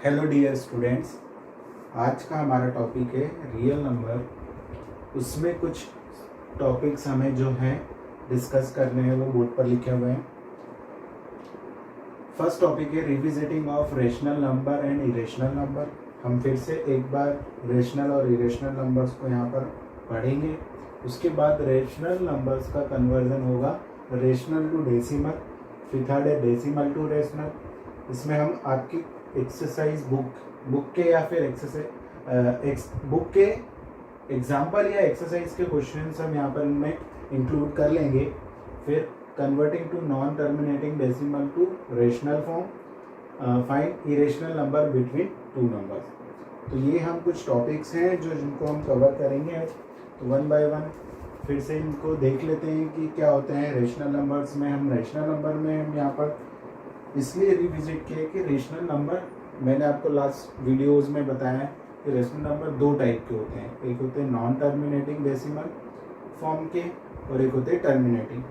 Hello dear students, आज का हमारा टॉपिक है रियल नंबर। उसमें कुछ टॉपिक्स हमें जो है डिस्कस करने हैं, वो बोर्ड पर लिखे हुए हैं। फर्स्ट टॉपिक है revisiting of rational number and irrational number. हम फिर से एक बार रेशनल और इरेशनल नंबर्स को यहाँ पर पढ़ेंगे। उसके बाद रेशनल नंबर्स का कन्वर्जन होगा रेशनल टू डेसिमल, फिर थर्ड है डेसिमल टू रेशनल। इसमें हम आपकी एक्सरसाइज बुक के या फिर बुक के एग्जाम्पल या एक्सरसाइज के क्वेश्चंस हम यहाँ पर इनमें इंक्लूड कर लेंगे। फिर converting to non terminating decimal to rational form, find irrational number between two numbers. तो ये हम कुछ टॉपिक्स हैं जिनको हम कवर करेंगे। तो वन बाय वन फिर से इनको देख लेते हैं कि क्या होते हैं रेशनल नंबर्स में। हम रेशनल नंबर में हम यहाँ पर इसलिए रिविजिट किए कि रेशनल नंबर, मैंने आपको लास्ट वीडियोस में बताया है कि रेशनल नंबर दो टाइप के होते हैं। एक होते हैं नॉन टर्मिनेटिंग डेसिमल फॉर्म के और एक होते हैं टर्मिनेटिंग।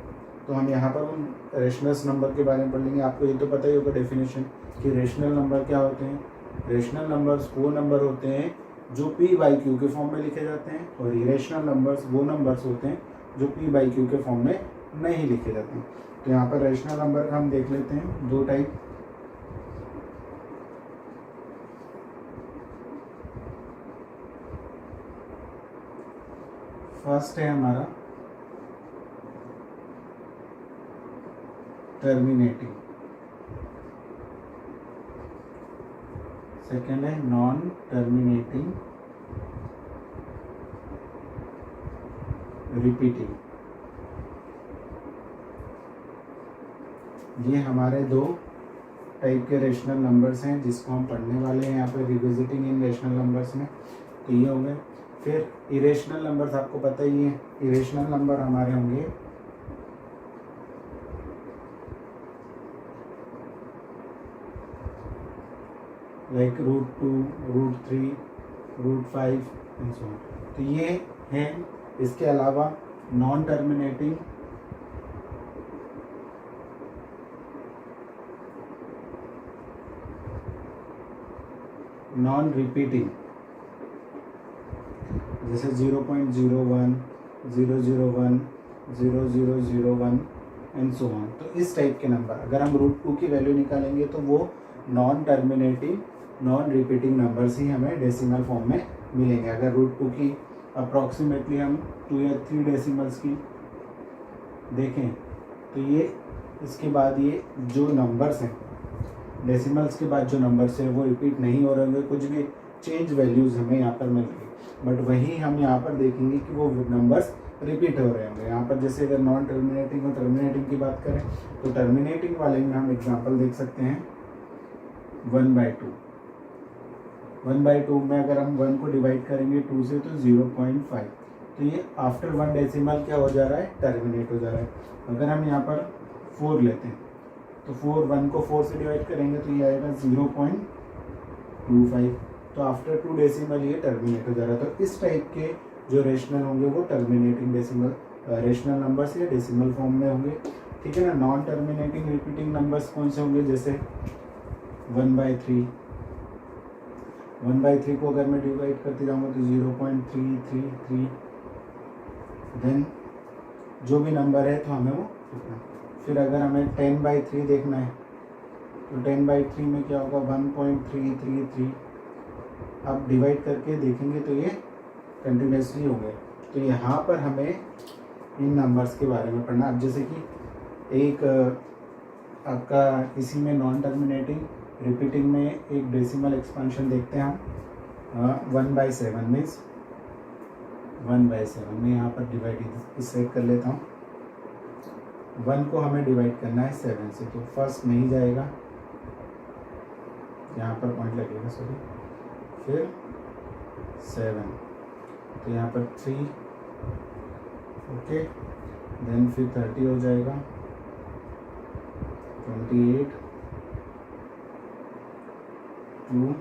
तो हम यहाँ पर उन रेशनल नंबर के बारे में पढ़ लेंगे। आपको ये तो पता ही होगा डेफिनेशन कि रेशनल नंबर क्या होते हैं। रेशनल नंबर्स वो नंबर होते हैं जो पी बाई क्यू के फॉर्म में लिखे जाते हैं, और इरेशनल नंबर्स वो नंबर्स होते हैं जो पी बाई क्यू के फॉर्म में नहीं लिखे जाते हैं। तो यहाँ पर रेशनल नंबर का हम देख लेते हैं दो टाइप। फर्स्ट है हमारा टर्मिनेटिंग, सेकेंड है नॉन टर्मिनेटिंग रिपीटिंग। ये हमारे दो टाइप के रेशनल नंबर्स हैं जिसको हम पढ़ने वाले हैं यहाँ पे रिविजिटिंग इन रेशनल नंबर्स में। तो ये होंगे। फिर इरेशनल नंबर्स आपको पता ही है। इरेशनल नंबर हमारे होंगे लाइक √2, √3, √5 एंड सो ऑन। तो ये हैं। इसके अलावा नॉन टर्मिनेटिंग नॉन रिपीटिंग, जैसे 0.01, 001, 0001 एंड सो ऑन। तो इस टाइप के नंबर अगर हम √2 की वैल्यू निकालेंगे तो वो non terminating non repeating numbers ही हमें डेसिमल फॉर्म में मिलेंगे। अगर √2 की अप्रॉक्सीमेटली हम 2 या 3 डेसिमल्स की देखें तो ये इसके बाद ये जो नंबर्स हैं डेसिमल्स के बाद जो नंबर्स हैं वो रिपीट नहीं हो रहे होंगे, कुछ भी चेंज वैल्यूज़ हमें यहाँ पर मिलेंगे। बट वही हम यहाँ पर देखेंगे कि वो नंबर्स रिपीट हो रहे होंगे। यहाँ पर जैसे अगर नॉन टर्मिनेटिंग और टर्मिनेटिंग की बात करें तो टर्मिनेटिंग वाले में हम एग्जांपल देख सकते हैं 1/2। 1/2 में अगर हम 1 को डिवाइड करेंगे 2 से तो 0.5। तो ये आफ्टर 1 डेसिमल क्या हो जा रहा है, टर्मिनेट हो जा रहा है। अगर हम यहाँ पर 4 लेते हैं तो 1 को 4 से डिवाइड करेंगे तो ये आएगा 0.25। तो आफ्टर 2 डेसिमल ये टर्मिनेट हो जा रहा है। तो इस टाइप के जो रेशनल होंगे वो टर्मिनेटिंग डेसिमल रेशनल नंबर्स या डेसिमल फॉर्म में होंगे, ठीक है ना। नॉन टर्मिनेटिंग रिपीटिंग नंबर्स कौन से होंगे, जैसे 1/3। 1/3 को अगर मैं डिवाइड करते जाऊँगा तो 0.333। देन जो भी नंबर है तो हमें वो लिखना है। फिर अगर हमें 10/3 देखना है तो 10/3 में क्या होगा, 1.333। अब डिवाइड करके देखेंगे तो ये कंटिन्यूसली होंगे। तो यहाँ पर हमें इन नंबर्स के बारे में पढ़ना। अब जैसे कि एक आपका इसी में नॉन टर्मिनेटिंग रिपीटिंग में एक डेसिमल एक्सपेंशन देखते हैं हम 1/7 मीन्स 1/7 में यहाँ पर डिवाइड इससे कर लेता हूँ। 1 को हमें डिवाइड करना है 7 से, तो फर्स्ट नहीं जाएगा, यहाँ पर पॉइंट लगेगा, सॉरी। फिर 7, तो यहाँ पर 3, ओके। देन फिर 30 हो जाएगा, 28, 2,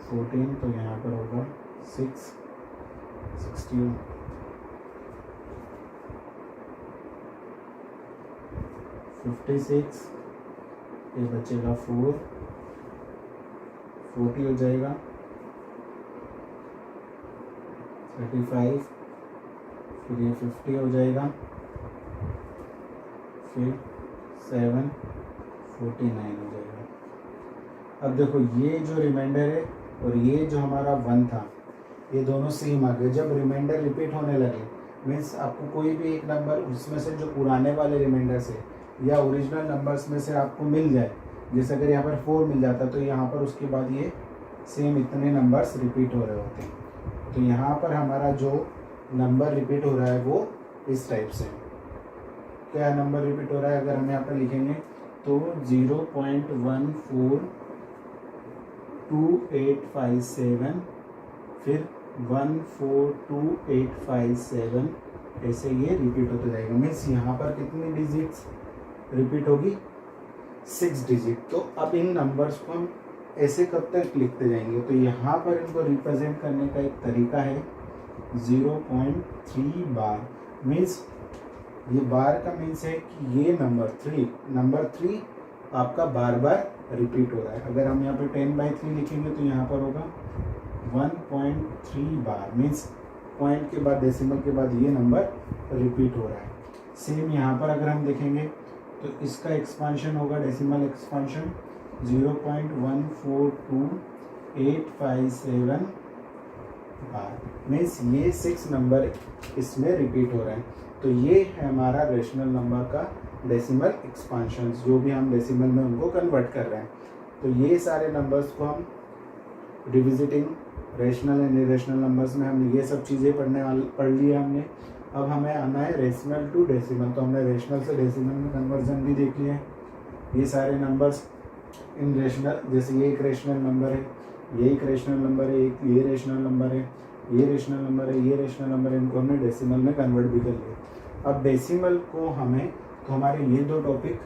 14, तो यहाँ पर होगा 6, 61, 56, ये बचेगा 4, 40 हो जाएगा, 35, फिर ये 50 हो जाएगा, फिर 7, 49 हो जाएगा। अब देखो ये जो रिमाइंडर है और ये जो हमारा 1 था, ये दोनों सेम आ गए। जब रिमाइंडर रिपीट होने लगे मीन्स आपको कोई भी एक नंबर उसमें से जो पुराने वाले रिमाइंडर से या ओरिजिनल नंबर्स में से आपको मिल जाए, जैसे अगर यहाँ पर 4 मिल जाता तो यहाँ पर उसके बाद ये सेम इतने नंबर्स रिपीट हो रहे होते हैं। तो यहाँ पर हमारा जो नंबर रिपीट हो रहा है वो इस टाइप से, क्या नंबर रिपीट हो रहा है अगर हम यहाँ पर लिखेंगे तो 0.142857, फिर 142857, ऐसे ये रिपीट होते जाएगा। मीन्स यहाँ पर कितनी डिजिट्स रिपीट होगी, 6 डिजिट। तो अब इन नंबर्स को हम ऐसे कब तक लिखते जाएंगे, तो यहाँ पर इनको रिप्रेजेंट करने का एक तरीका है 0.3 बार। मीन्स ये बार का मीन्स है कि ये नंबर 3 आपका बार बार रिपीट हो रहा है। अगर हम यहाँ पे 10/3 लिखेंगे तो यहाँ पर होगा 1.3 बार। मीन्स पॉइंट के बाद डेसिमल के बाद ये नंबर रिपीट हो रहा है। सेम यहाँ पर अगर हम देखेंगे तो इसका एक्सपांशन होगा, डेसिमल एक्सपांशन 0.142857 बार। मीन्स ये 6 नंबर इसमें रिपीट हो रहे हैं। तो ये है हमारा रेशनल नंबर का डेसिमल एक्सपांशन, जो भी हम डेसिमल में उनको कन्वर्ट कर रहे हैं। तो ये सारे नंबर्स को हम revisiting rational and irrational numbers में हम ये सब चीज़ें पढ़ ली है हमने। अब हमें आना है रेशनल टू डेसिमल। तो हमने रेशनल से डेसिमल में कन्वर्जन भी देख लिया है। ये सारे नंबर्स इन रेशनल, जैसे ये एक रेशनल नंबर है, ये एक रेशनल नंबर है, एक ये रेशनल नंबर है, ये रेशनल नंबर है, ये रेशनल नंबर है, इनको हमने डेसिमल में कन्वर्ट भी कर लिया। अब डेसिमल को हमें, तो हमारे ये 2 टॉपिक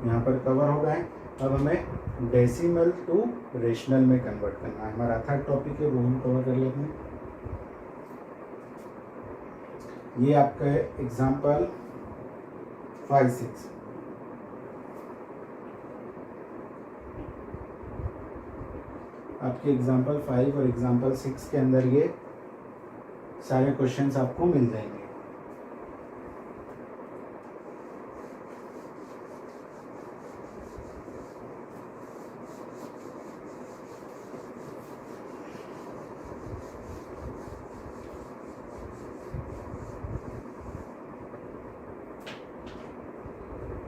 यहाँ पर कवर हो गए। अब हमें डेसिमल टू रेशनल में कन्वर्ट करना है। हमारा 3rd टॉपिक है, वो हम कवर कर लेते हैं। ये आपका है एग्जाम्पल 5-6। आपके एग्जाम्पल 5 और एग्जाम्पल 6 के अंदर ये सारे क्वेश्चंस आपको मिल जाएंगे।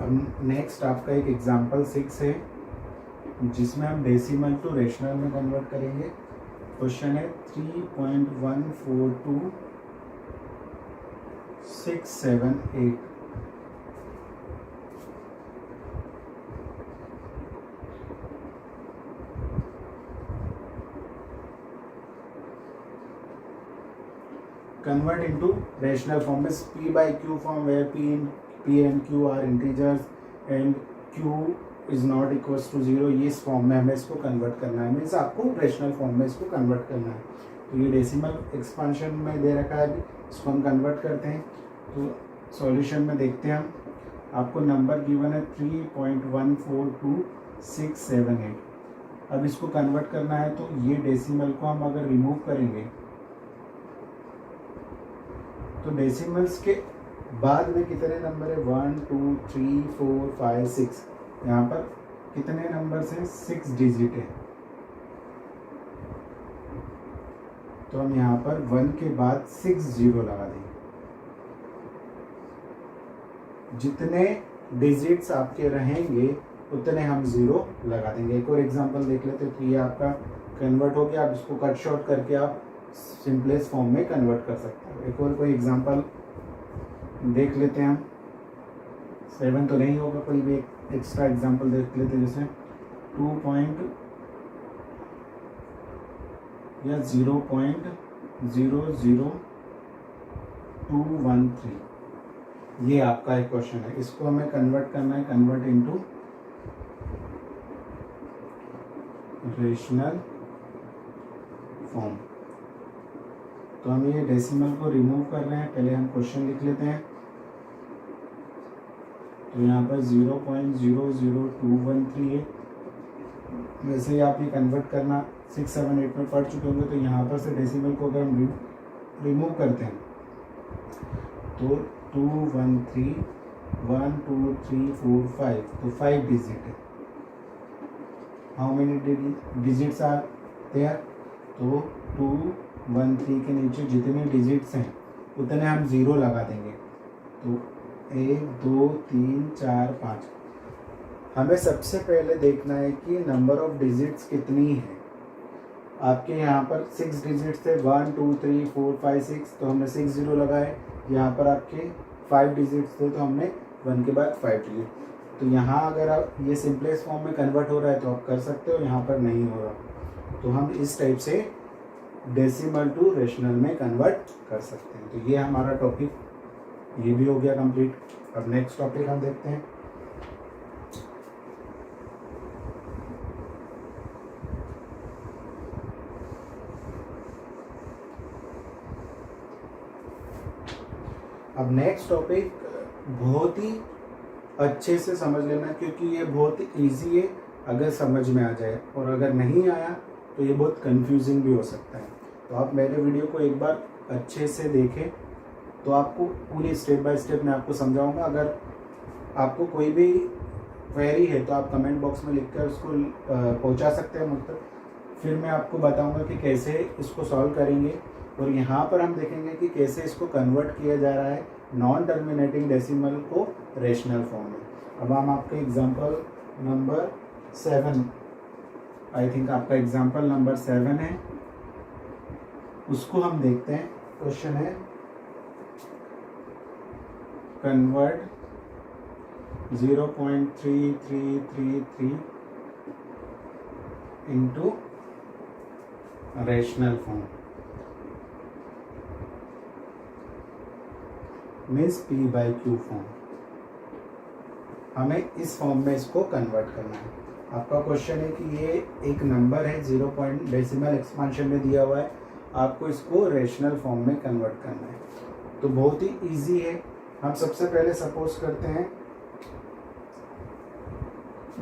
अब नेक्स्ट आपका एक एग्जाम्पल 6 है, जिसमें हम डेसिमल टू रेशनल में कन्वर्ट करेंगे। क्वेश्चन है 3.142678। convert into rational form is p by q form, where p and q are integers and q is not equals to 0। ये इस फॉर्म में हमें इसको कन्वर्ट करना है। मीन्स आपको रेशनल फॉर्म में इसको कन्वर्ट करना है। तो ये डेसिमल एक्सपांशन में दे रखा है, अभी इसको हम कन्वर्ट करते हैं। तो सॉल्यूशन में देखते हैं हम, आपको नंबर गिवन है 3.142678। अब इसको कन्वर्ट करना है, तो ये डेसिमल को हम अगर रिमूव करेंगे तो डेसिमल्स के बाद में कितने नंबर है, 1 2 3 4 5 6। यहाँ पर कितने नंबर्स हैं, 6 डिजिट है। तो हम यहाँ पर 1 के बाद 6 0 लगा देंगे। जितने डिजिट्स आपके रहेंगे उतने हम 0 लगा देंगे। एक और एग्जांपल देख लेते हैं। तो ये आपका कन्वर्ट हो गया। आप इसको कट शॉर्ट करके आप सिंपलेस्ट फॉर्म में कन्वर्ट कर सकते हो। एक और कोई एग्जांपल देख लेते हैं हम। 7 तो नहीं होगा, कोई भी एक एक्स्ट्रा एग्जांपल देख लेते हैं, जैसे 0.213। ये आपका एक क्वेश्चन है। इसको हमें कन्वर्ट करना है, कन्वर्ट इनटू रेशनल फॉर्म। तो हम ये डेसिमल को रिमूव कर रहे हैं। पहले हम क्वेश्चन लिख लेते हैं। तो तो यहाँ पर 0.00213 है। वैसे ही आप ये कन्वर्ट करना 6, 7, 8 में पढ़ चुके होंगे। तो यहाँ पर से डेसिमल को अगर हम रिमूव करते हैं तो 213, 1 2 3 4 5, तो 5 डिजिट है। How many digits are there? तो 213 के नीचे जितने डिजिट्स हैं उतने हम ज़ीरो लगा देंगे। तो 1 2 3 4 5। हमें सबसे पहले देखना है कि नंबर ऑफ डिजिट्स कितनी है। आपके यहाँ पर 6 डिजिट्स थे, 1 2 3 4 5 6, तो हमने 6 ज़ीरो लगाए। यहाँ पर आपके 5 डिजिट्स थे तो हमने 1 के बाद 5 डिजिट। तो यहाँ अगर आप ये सिंपलेस्ट फॉर्म में कन्वर्ट हो रहा है तो आप कर सकते हो, यहाँ पर नहीं हो रहा तो हम इस टाइप से डेसिमल टू रेशनल में कन्वर्ट कर सकते हैं। तो ये हमारा टॉपिक ये भी हो गया कंप्लीट। अब नेक्स्ट टॉपिक हम देखते हैं। अब नेक्स्ट टॉपिक बहुत ही अच्छे से समझ लेना, क्योंकि ये बहुत इजी है अगर समझ में आ जाए, और अगर नहीं आया तो ये बहुत कंफ्यूजिंग भी हो सकता है। तो आप मेरे वीडियो को एक बार अच्छे से देखें तो आपको पूरी स्टेप बाय स्टेप मैं आपको समझाऊंगा। अगर आपको कोई भी क्वेरी है तो आप कमेंट बॉक्स में लिखकर उसको पहुंचा सकते हैं मुझ तक। फिर मैं आपको बताऊंगा कि कैसे इसको सॉल्व करेंगे, और यहाँ पर हम देखेंगे कि कैसे इसको कन्वर्ट किया जा रहा है नॉन टर्मिनेटिंग डेसिमल को रेशनल फॉर्म में। अब हम आपके एग्जांपल नंबर 7, आई थिंक आपका एग्जांपल नंबर 7 है, उसको हम देखते हैं। क्वेश्चन है convert 0.3333 into rational form, means P/Q form. हमें इस फॉर्म में इसको कन्वर्ट करना है। आपका क्वेश्चन है कि ये एक नंबर है 0 पॉइंट डेसिमल एक्सपांशन में दिया हुआ है, आपको इसको रेशनल फॉर्म में कन्वर्ट करना है। तो बहुत ही इजी है। हम सबसे पहले सपोज करते हैं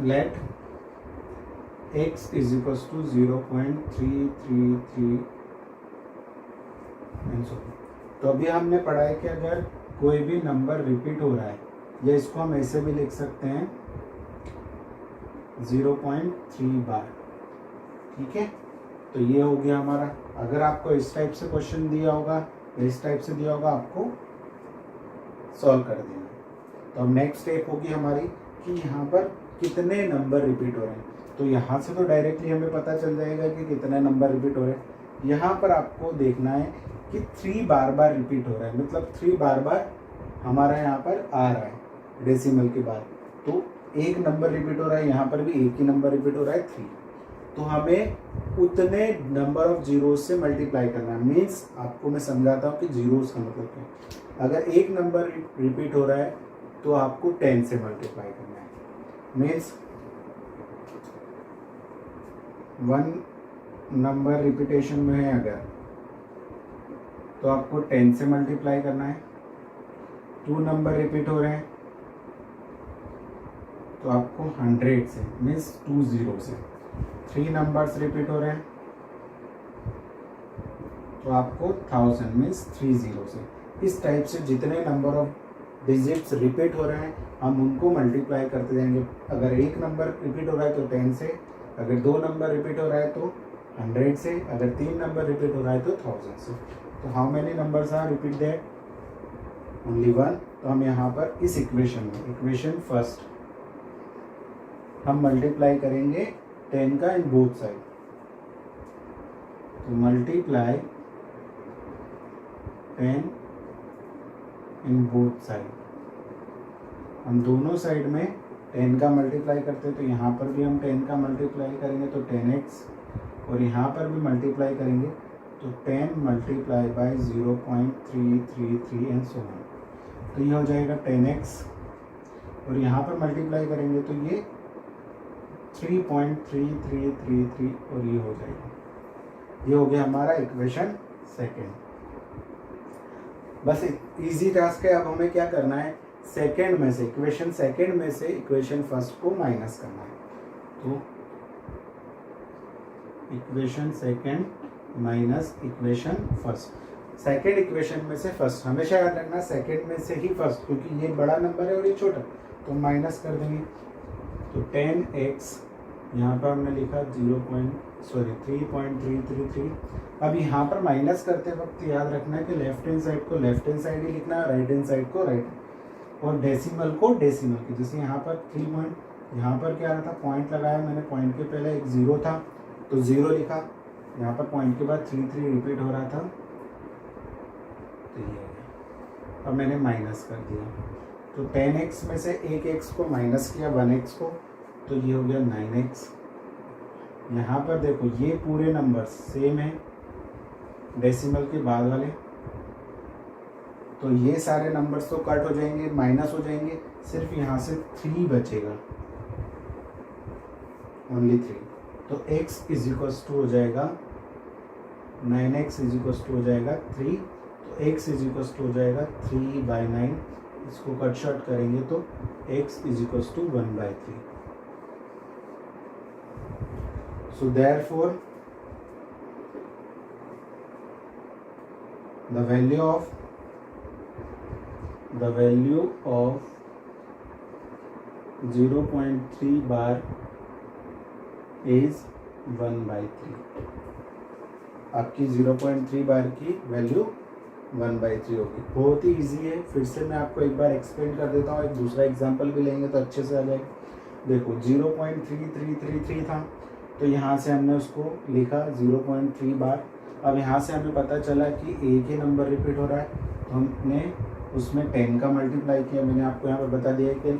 let x is equal to 0.333 तो अभी हमने पढ़ा है कि अगर कोई भी नंबर रिपीट हो रहा है, या इसको हम ऐसे भी लिख सकते हैं 0.3 बार, ठीक है। तो ये हो गया हमारा। अगर आपको इस टाइप से क्वेश्चन दिया होगा, इस टाइप से दिया होगा, आपको सॉल्व कर देना। तो अब नेक्स्ट स्टेप होगी हमारी कि यहाँ पर कितने नंबर रिपीट हो रहे हैं। तो यहाँ से तो डायरेक्टली हमें पता चल जाएगा कि कितने नंबर रिपीट हो रहे हैं। यहाँ पर आपको देखना है कि 3 बार बार रिपीट हो रहा है, मतलब 3 बार बार हमारा यहाँ पर आ रहा है डेसिमल के बाद। तो एक नंबर रिपीट हो रहा है, यहाँ पर भी एक ही नंबर रिपीट हो रहा है 3। तो हमें उतने नंबर ऑफ जीरोज से मल्टीप्लाई करना है। मीन्स आपको मैं समझाता हूँ कि जीरोज का मतलब क्या है। अगर एक नंबर रिपीट हो रहा है तो आपको 10 से मल्टीप्लाई करना है। मीन्स 1 नंबर रिपीटेशन में है अगर, तो आपको 10 से मल्टीप्लाई करना है। 2 नंबर रिपीट हो रहे हैं तो आपको 100 से, मीन्स 2 0 से। 3 नंबर्स रिपीट हो रहे हैं तो आपको 1000, मीन्स 3 0 से। इस टाइप से जितने नंबर ऑफ डिजिट्स रिपीट हो रहे हैं हम उनको मल्टीप्लाई करते जाएंगे। अगर एक नंबर रिपीट हो रहा है तो 10 से, अगर 2 नंबर रिपीट हो रहा है तो 100 से, अगर 3 नंबर रिपीट हो रहा है तो 1000 से। तो how many numbers are repeat that? Only 1। तो हम यहाँ पर इस इक्वेशन में, इक्वेशन फर्स्ट, हम मल्टीप्लाई करेंगे 10 का इन बोथ साइड। तो मल्टीप्लाई 10 इन बोथ साइड। हम दोनों साइड में 10 का मल्टीप्लाई करते हैं, तो यहाँ पर भी हम 10 का मल्टीप्लाई करेंगे तो 10x, और यहाँ पर भी मल्टीप्लाई करेंगे तो 10 multiply by 0.333 and so on. तो ये हो जाएगा 10x, और यहाँ पर मल्टीप्लाई करेंगे तो ये 3.3333, और ये हो जाएगा। ये हो गया हमारा इक्वेशन सेकेंड। बस इजी टास्क है। अब हमें क्या करना है, सेकेंड में से इक्वेशन सेकेंड में से इक्वेशन फर्स्ट को माइनस करना है। तो equation second minus equation first. Second equation में से फर्स्ट, हमेशा याद रखना सेकेंड में से ही फर्स्ट, क्योंकि ये बड़ा नंबर है और ये छोटा, तो माइनस कर देंगे। तो 10x यहाँ पर हमने लिखा 3.333। अब यहाँ पर माइनस करते वक्त याद रखना है कि लेफ्ट हैंड साइड को लेफ्ट हैंड साइड ही लिखना है, राइट हैंड साइड को राइट, और डेसिमल को डेसिमल की। जैसे यहाँ पर 3 पॉइंट, यहाँ पर क्या आ रहा था, पॉइंट लगाया मैंने, पॉइंट के पहले एक 0 था तो 0 लिखा, यहाँ पर पॉइंट के बाद 3 रिपीट हो रहा था, तो ये अब मैंने माइनस कर दिया। तो 10x में से एक x को माइनस किया 1x को, तो ये हो गया 9x। यहाँ पर देखो ये पूरे नंबर सेम है डेसिमल के बाद वाले, तो ये सारे नंबर्स तो कट हो जाएंगे, माइनस हो जाएंगे, सिर्फ यहाँ से 3 बचेगा, ओनली 3। तो x इज इक्वल्स टू हो जाएगा 9x इज इक्वल्स टू हो जाएगा 3, तो x इज इक्वल्स टू हो जाएगा 3/9। इसको कट शॉर्ट करेंगे तो x is equals to 1/3। So therefore the value of 0.3 bar is 1/3। आपकी 0.3 बार की वैल्यू 1/3 होगी। बहुत ही इजी है, फिर से मैं आपको एक बार एक्सप्लेन कर देता हूँ, एक दूसरा एग्जांपल भी लेंगे तो अच्छे से आ जाएगा। देखो 0.3333 था, तो यहाँ से हमने उसको लिखा 0.3 बार। अब यहाँ से हमें पता चला कि एक ही नंबर रिपीट हो रहा है, तो हमने उसमें 10 का मल्टीप्लाई किया। मैंने आपको यहाँ पर बता दिया कि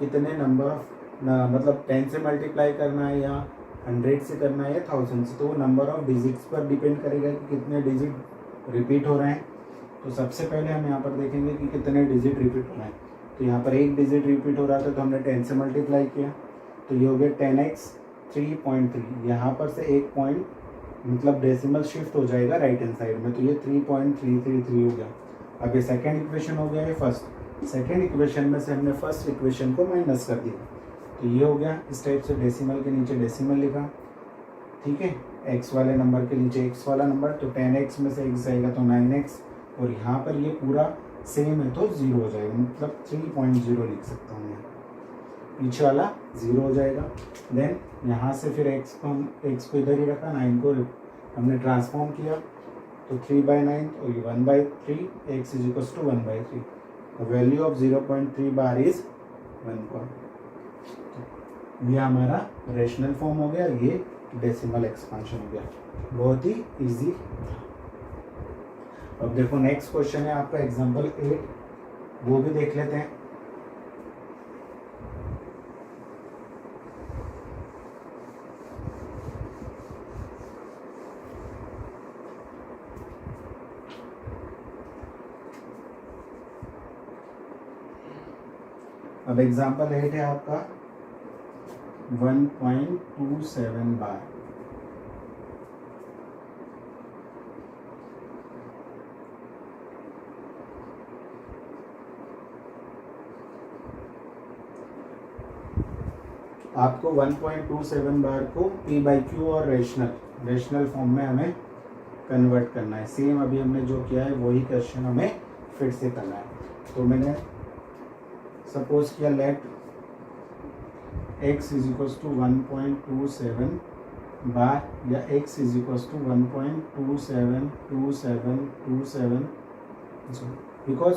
कितने नंबर ऑफ मतलब 10 से मल्टीप्लाई करना है या 100 से करना है या 1000 से, तो वो नंबर ऑफ डिजिट्स पर डिपेंड करेगा कि कितने डिजिट रिपीट हो रहे हैं। तो सबसे पहले हम यहाँ पर देखेंगे कि कितने डिजिट रिपीट हो रहे हैं। तो यहाँ पर एक डिजिट रिपीट हो रहा था, तो हमने 10 से मल्टीप्लाई किया, तो ये हो गया 10x 3.3। यहाँ पर से एक पॉइंट मतलब डेसिमल शिफ्ट हो जाएगा राइट हैंड साइड में, तो ये 3.333 हो गया। अब ये सेकेंड इक्वेशन हो गया, ये फर्स्ट। सेकेंड इक्वेशन में से हमने फर्स्ट इक्वेशन को माइनस कर दिया, तो ये हो गया। इस टाइप से डेसिमल के नीचे डेसिमल लिखा, ठीक है, x वाले नंबर के नीचे x वाला नंबर, तो 10x में से x जाएगा तो 9x, और यहाँ पर ये पूरा सेम है तो 0 हो जाएगा, मतलब 3.0 लिख सकता हूँ मैं, पीछे वाला 0 हो जाएगा। देन यहाँ से फिर x को इधर ही रखा, 9 को हमने ट्रांसफॉर्म किया, तो 3/9, तो ये 1/3, x is equals to 1/3। Value of 0.3 bar is 1। ये हमारा रेशनल फॉर्म हो गया, ये डेसिमल एक्सपांशन हो गया, बहुत ही इजी। अब देखो नेक्स्ट क्वेश्चन है आपका एग्जांपल 8, वो भी देख लेते हैं। अब एग्जांपल 8 है आपका 1.27 बार। आपको 1.27 बार को P/Q और रेशनल फॉर्म में हमें कन्वर्ट करना है। सेम अभी हमने जो किया है वही क्वेश्चन हमें फिर से करना है। तो मैंने सपोज किया let x is equals to 1.27 bar या x is equals to 1.272727, because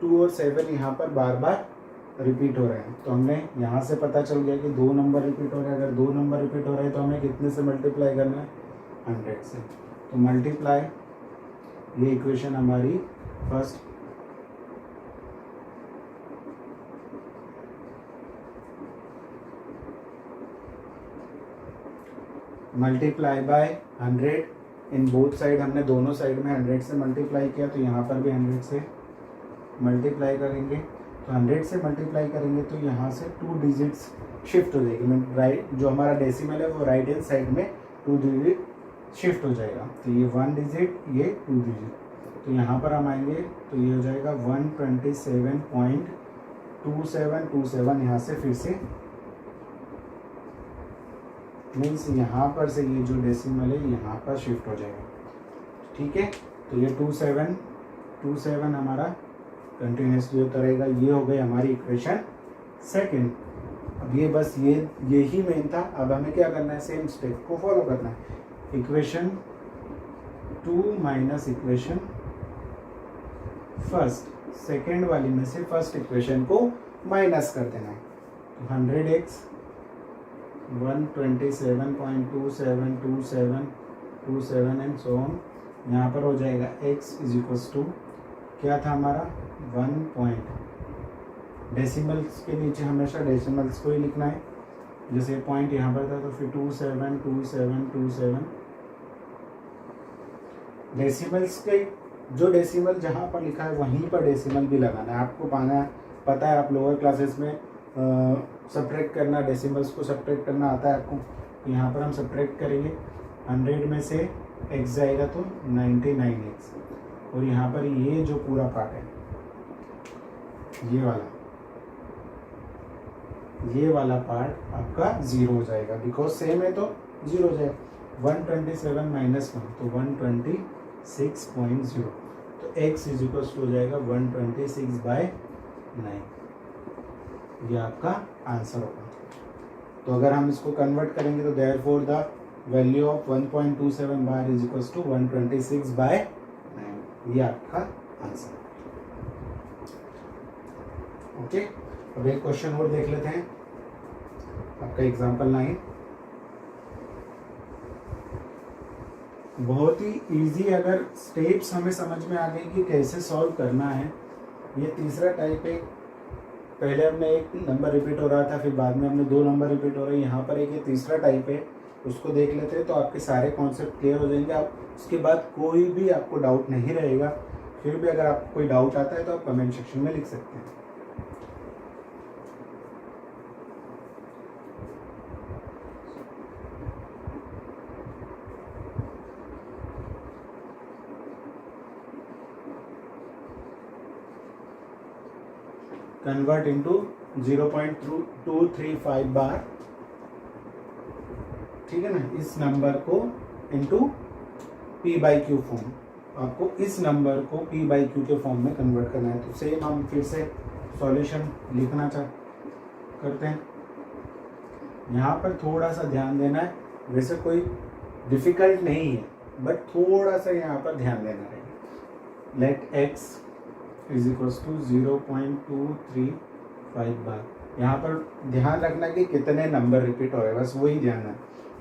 2 और 7 यहाँ पर बार बार रिपीट हो रहे हैं। तो हमने यहाँ से पता चल गया कि 2 नंबर रिपीट हो रहे हैं। अगर 2 नंबर रिपीट हो रहे हैं तो हमें कितने से मल्टीप्लाई करना है, 100 से। तो मल्टीप्लाई, ये इक्वेशन हमारी first, multiply by 100 in both side. हमने दोनों साइड में 100 से मल्टीप्लाई किया, तो यहाँ पर भी 100 से मल्टीप्लाई करेंगे। तो 100 से मल्टीप्लाई करेंगे तो यहाँ से 2 डिजिट्स शिफ्ट हो जाएगी। मैं राइट, जो हमारा डेसिमल है वो राइट हैंड साइड में 2 डिजिट शिफ्ट हो जाएगा। तो ये 1 डिजिट, ये 2 डिजिट। तो यहाँ पर हम आएंगे तो ये हो जाएगा 127.2 2727 यहाँ से फिर से मीन्स यहाँ पर से ये जो डेसिमल है यहाँ पर शिफ्ट हो जाएगा, ठीक है। तो ये 2727 हमारा कंटिन्यूसली होता रहेगा। ये हो गई हमारी इक्वेशन सेकंड। अब ये बस यही मेन था। अब हमें क्या करना है, सेम स्टेप को फॉलो करना है। Equation 2 minus equation first, second वाली में से फर्स्ट इक्वेशन को माइनस कर देना है। तो 100x 127.2727 एंड सो ऑन, यहाँ पर हो जाएगा x इज इक्वल्स टू क्या था हमारा 1 पॉइंट, डेसिमल्स के नीचे हमेशा डेसिमल्स को ही लिखना है। जैसे पॉइंट यहाँ पर था तो फिर 272727 डेसिमल्स के जो डेसिमल जहाँ पर लिखा है वहीं पर डेसिमल भी लगाना है। आपको पता है, आप लोअर क्लासेस में सब्ट्रैक्ट करना, डेसिमल्स को सब्ट्रैक्ट करना आता है आपको। यहाँ पर हम सब्ट्रैक्ट करेंगे, 100 में से x जाएगा तो 99x, और यहाँ पर ये जो पूरा पार्ट है ये वाला पार्ट आपका 0 हो जाएगा, बिकॉज सेम है तो 0 हो जाएगा। 127 माइनस 1 तो 126.0, तो x इज इक्वल हो जाएगा 126/9। ये आपका आंसर होगा। तो अगर हम इसको कन्वर्ट करेंगे तो therefore the value of 1.27 bar is equal to 126/9। ये आपका आंसर। ओके, अब एक क्वेश्चन और देख लेते हैं, आपका एग्जाम्पल 9। बहुत ही इजी, अगर स्टेप्स हमें समझ में आ गई कि कैसे सॉल्व करना है। ये तीसरा टाइप है, पहले हमने एक नंबर रिपीट हो रहा था, फिर बाद में हमने 2 नंबर रिपीट हो रहे हैं। यहाँ पर एक ये तीसरा टाइप है, उसको देख लेते हैं तो आपके सारे कॉन्सेप्ट क्लियर हो जाएंगे। आप उसके बाद कोई भी आपको डाउट नहीं रहेगा। फिर भी अगर आपको कोई डाउट आता है तो आप कमेंट सेक्शन में लिख सकते हैं। कन्वर्ट इंटू 0.235 बार, ठीक है ना। इस नंबर को इंटू p/q फॉर्म, आपको इस नंबर को p/q के फॉर्म में कन्वर्ट करना है। तो सेम हम फिर से सॉल्यूशन लिखना करते हैं। यहाँ पर थोड़ा सा ध्यान देना है, वैसे कोई डिफिकल्ट नहीं है, बट थोड़ा सा यहाँ पर ध्यान देना है। Let x is equals to 0.235 bar. यहाँ पर ध्यान रखना कि कितने नंबर रिपीट हो रहे हैं, बस वही ध्यान है।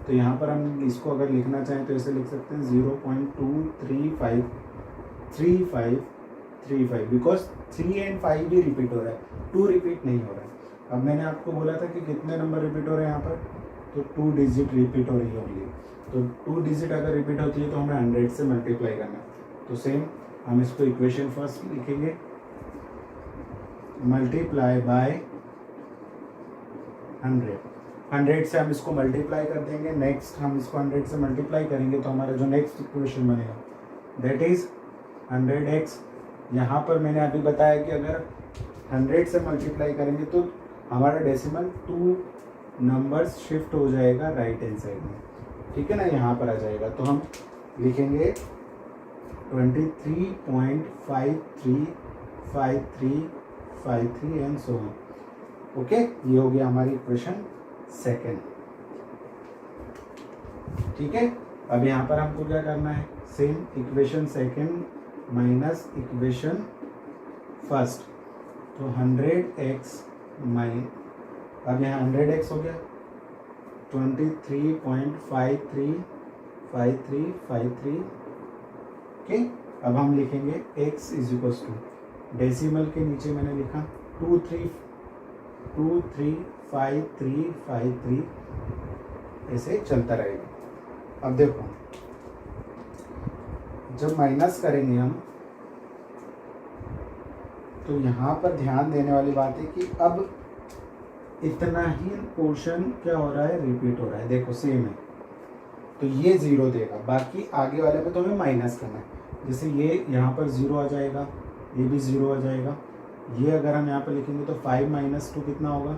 तो यहाँ पर हम इसको अगर लिखना चाहें तो ऐसे लिख सकते हैं 0.23535, बिकॉज 3 एंड 5 भी रिपीट हो रहा है, 2 रिपीट नहीं हो रहा है। अब मैंने आपको बोला था कि कितने नंबर रिपीट हो रहे हैं यहाँ पर, तो 2 डिजिट रिपीट हो रही है ओनली। तो 2 डिजिट अगर रिपीट होती है तो हमें 100 से मल्टीप्लाई करना है। तो सेम हम इसको इक्वेशन फर्स्ट लिखेंगे, मल्टीप्लाई बाय 100 से हम इसको मल्टीप्लाई कर देंगे। नेक्स्ट हम इसको 100 से मल्टीप्लाई करेंगे तो हमारा जो नेक्स्ट इक्वेशन बनेगा दैट इज 100x। यहाँ पर मैंने अभी बताया कि अगर 100 से मल्टीप्लाई करेंगे तो हमारा डेसिमल 2 नंबर्स शिफ्ट हो जाएगा राइट हैंड साइड में, ठीक है ना। यहाँ पर आ जाएगा तो हम लिखेंगे 23.535353 एंड सो ऑन। ओके, ये हो गया हमारी इक्वेशन सेकेंड, ठीक है। अब यहाँ पर हमको क्या करना है, same equation second minus equation first. तो 100x माइन, अब यहाँ 100x हो गया 23.535353। ओके, अब हम लिखेंगे x is equal to, decimal के नीचे मैंने लिखा 235353, ऐसे चलता रहेगा। अब देखो जब माइनस करेंगे हम तो यहाँ पर ध्यान देने वाली बात है कि अब इतना ही पोर्शन क्या हो रहा है, रिपीट हो रहा है। देखो सेम है तो ये 0 देगा, बाकी आगे वाले पे तो हमें माइनस करना है। जैसे ये यहाँ पर 0 आ जाएगा, ये भी 0 आ जाएगा, ये अगर हम यहाँ पर लिखेंगे तो 5 माइनस 2 कितना होगा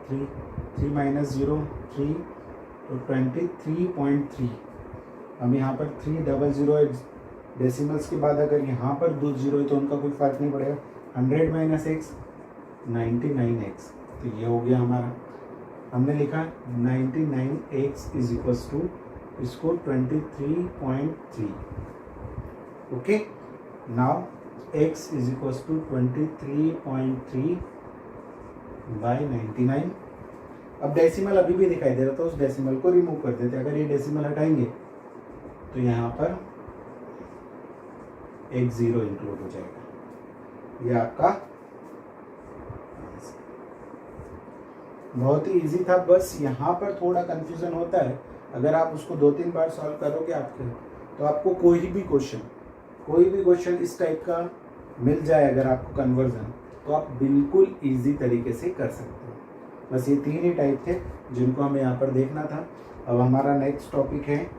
3, 3 माइनस 0 3, तो 23.3। अब यहाँ पर 300 डेसिमल्स के बाद अगर यहाँ पर 2 जीरो है तो उनका कोई फर्क नहीं पड़ेगा। 100 माइनस एक्स 99x, तो ये हो गया हमारा। हमने लिखा 99x इज इक्वल्स टू इसको 23.3। Okay, now x is equals to 23.3 by 99। अब डेसिमल अभी भी दिखाई दे रहा था, उस डेसिमल को रिमूव कर देते। अगर ये डेसिमल हटाएंगे तो यहाँ पर एक जीरो इंक्लूड हो जाएगा। ये आपका बहुत ही इजी था, बस यहाँ पर थोड़ा कंफ्यूजन होता है। अगर आप उसको 2-3 बार सॉल्व करोगे आपके, तो आपको कोई भी क्वेश्चन इस टाइप का मिल जाए अगर आपको कन्वर्जन, तो आप बिल्कुल इजी तरीके से कर सकते हो। बस ये 3 ही टाइप थे जिनको हमें यहाँ पर देखना था। अब हमारा नेक्स्ट टॉपिक है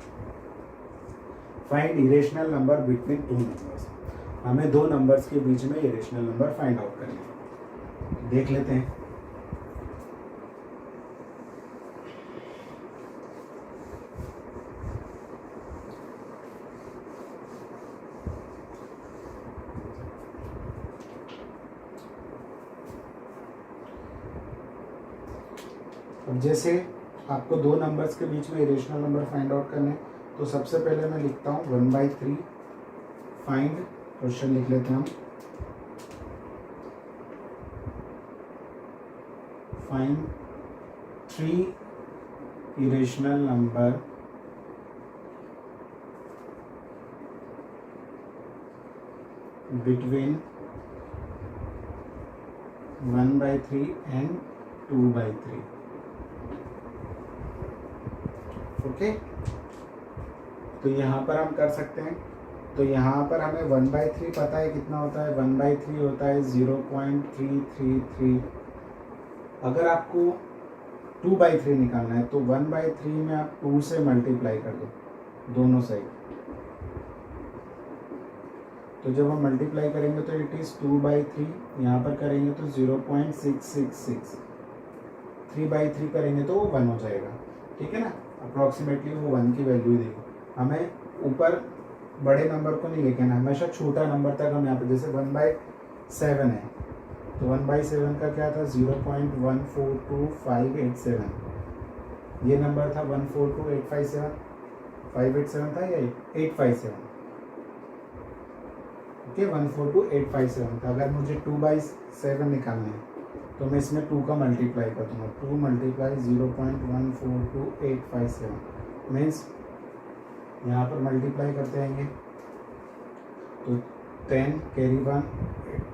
find irrational number between 2 numbers. हमें 2 नंबर्स के बीच में इरेशनल नंबर फाइंड आउट करना है। देख लेते हैं। अब जैसे आपको 2 नंबर्स के बीच में इरेशनल नंबर फाइंड आउट करने, तो सबसे पहले मैं लिखता हूँ 1/3 फाइंड। क्वेश्चन लिख लेते हैं हम, find 3 irrational number between 1/3 and 2/3। Okay, तो यहाँ पर हम कर सकते हैं। तो यहाँ पर हमें 1/3 पता है कितना होता है, 1/3 होता है 0.333। अगर आपको 2/3 निकालना है तो 1/3 में आप 2 से मल्टीप्लाई कर दो दोनों साइड। तो जब हम मल्टीप्लाई करेंगे तो इट इज़ 2/3, यहाँ पर करेंगे तो 0.666, 3/3 करेंगे तो वो 1 हो जाएगा। ठीक है ना, अप्रॉक्सीमेटली वो 1 की वैल्यू देगा। हमें ऊपर बड़े नंबर को नहीं लेके आना, हमेशा छोटा नंबर तक हम यहाँ पर, जैसे 1/7 है तो 1/7 का क्या था 0.142587। ये नंबर था 142,857, 587 था या 857। ओके, 142,857 था। अगर मुझे 2/7 निकालना है तो मैं इसमें 2 का मल्टीप्लाई कर दूंगा। 2 मल्टीप्लाई 0.142857 मीन्स यहाँ पर मल्टीप्लाई करते आएंगे तो 10 कैरी 1,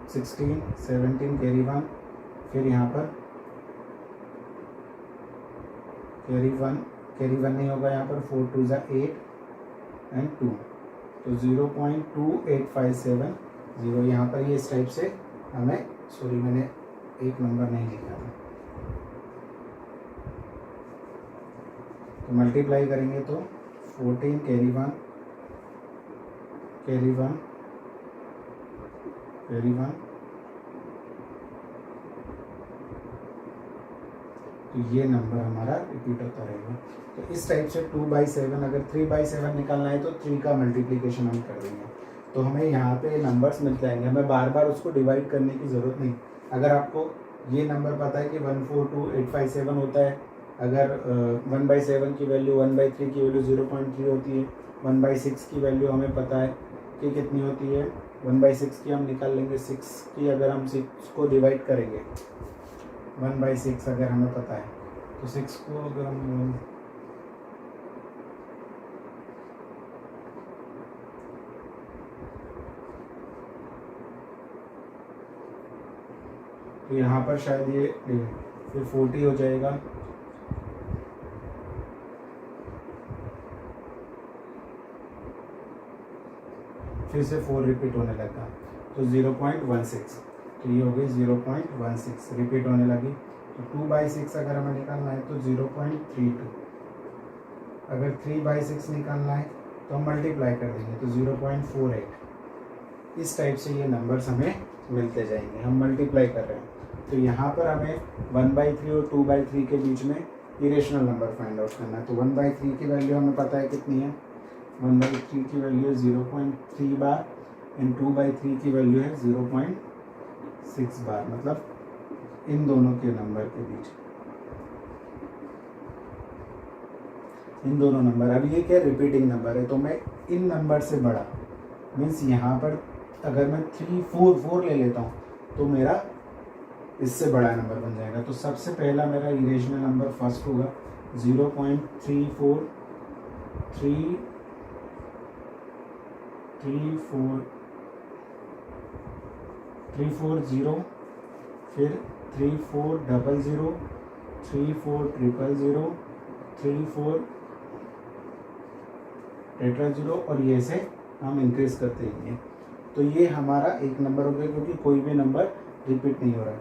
16, 17 कैरी 1, फिर यहाँ पर कैरी 1 नहीं होगा, यहाँ पर 4 2 ज़ा 8 एंड 2, तो 0.2857 0। यहाँ पर ये इस टाइप से हमें, सॉरी मैंने एक नंबर नहीं लिखा था, तो मल्टीप्लाई करेंगे तो 14 कैरी 1 कैरी 1 कैरी 1, तो ये नंबर हमारा रिपीट होता रहेगा। तो इस टाइप से 2/7, अगर 3/7 निकालना है तो 3 का मल्टीप्लिकेशन हम कर देंगे, तो हमें यहाँ पे नंबर्स मिल जाएंगे। हमें बार बार उसको डिवाइड करने की ज़रूरत नहीं। अगर आपको ये नंबर पता है कि 142,857 होता है, अगर 1/7 की वैल्यू 1/3 की वैल्यू 0.3 होती है, 1/6 की वैल्यू हमें पता है कि कितनी होती है, 1/6 की हम निकाल लेंगे। 6 की अगर हम 6 को डिवाइड करेंगे 1/6 अगर हमें पता है, तो 6 को अगर हम तो यहाँ पर शायद ये फिर 40 हो जाएगा, फिर से 4 रिपीट होने लगा तो 0.16, तो ये हो गई 0.16 रिपीट होने लगी। तो 2/6 अगर हमें निकालना है तो 0.32, अगर 3/6 निकालना है तो हम मल्टीप्लाई कर देंगे तो 0.48, इस टाइप से ये नंबर्स हमें मिलते जाएंगे, हम मल्टीप्लाई कर रहे हैं। तो यहाँ पर हमें 1/3 और 2/3 के बीच में इरेशनल नंबर फाइंड आउट करना है। तो 1/3 की वैल्यू हमें पता है कितनी है, 1/3 की वैल्यू है 0.3 बार एंड 2/3 की वैल्यू है 0.6 बार, मतलब इन दोनों के नंबर के बीच, इन दोनों नंबर। अब ये क्या रिपीटिंग नंबर है, तो मैं इन नंबर से बड़ा मीन्स यहाँ पर अगर मैं 3, 4 ले लेता हूँ तो मेरा इससे बड़ा नंबर बन जाएगा। तो सबसे पहला मेरा इरेशनल नंबर फर्स्ट होगा 0.34340, फिर 3400, 3400, 3400 और ये से हम इंक्रीज करते हैं। तो ये हमारा एक नंबर हो गया, क्योंकि कोई भी नंबर रिपीट नहीं हो रहा है।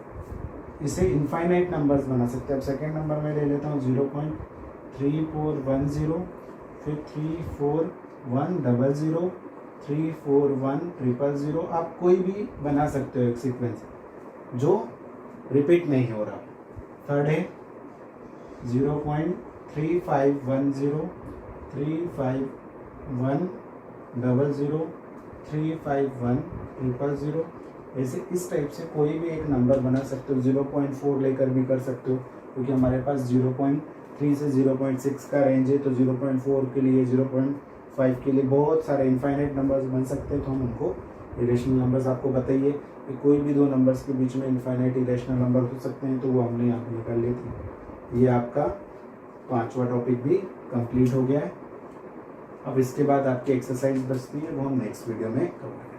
इसे इनफाइनाइट नंबर्स बना सकते हैं। अब सेकेंड नंबर में ले लेता हूँ 0.3410, फिर 34100, 34100। आप कोई भी बना सकते हो एक सीक्वेंस जो रिपीट नहीं हो रहा। थर्ड है 0.3510, 35100, 35100। ऐसे इस टाइप से कोई भी एक नंबर बना सकते हो। 0.4 लेकर भी कर सकते हो, क्योंकि हमारे पास 0.3 से 0.6 का रेंज है। तो 0.4 के लिए, 0.5 के लिए बहुत सारे इनफाइनाइट नंबर्स बन सकते हैं। तो हम उनको इरेशनल नंबर्स आपको बताइए कि कोई भी दो नंबर्स के बीच में इनफाइनाइट इरेशनल नंबर हो सकते हैं, तो वो हमने यहाँ पर निकाल लिए थे। ये आपका 5वां टॉपिक भी कंप्लीट हो गया है। अब इसके बाद आपकी एक्सरसाइज बचती है, वो हम नेक्स्ट वीडियो में कवर करेंगे।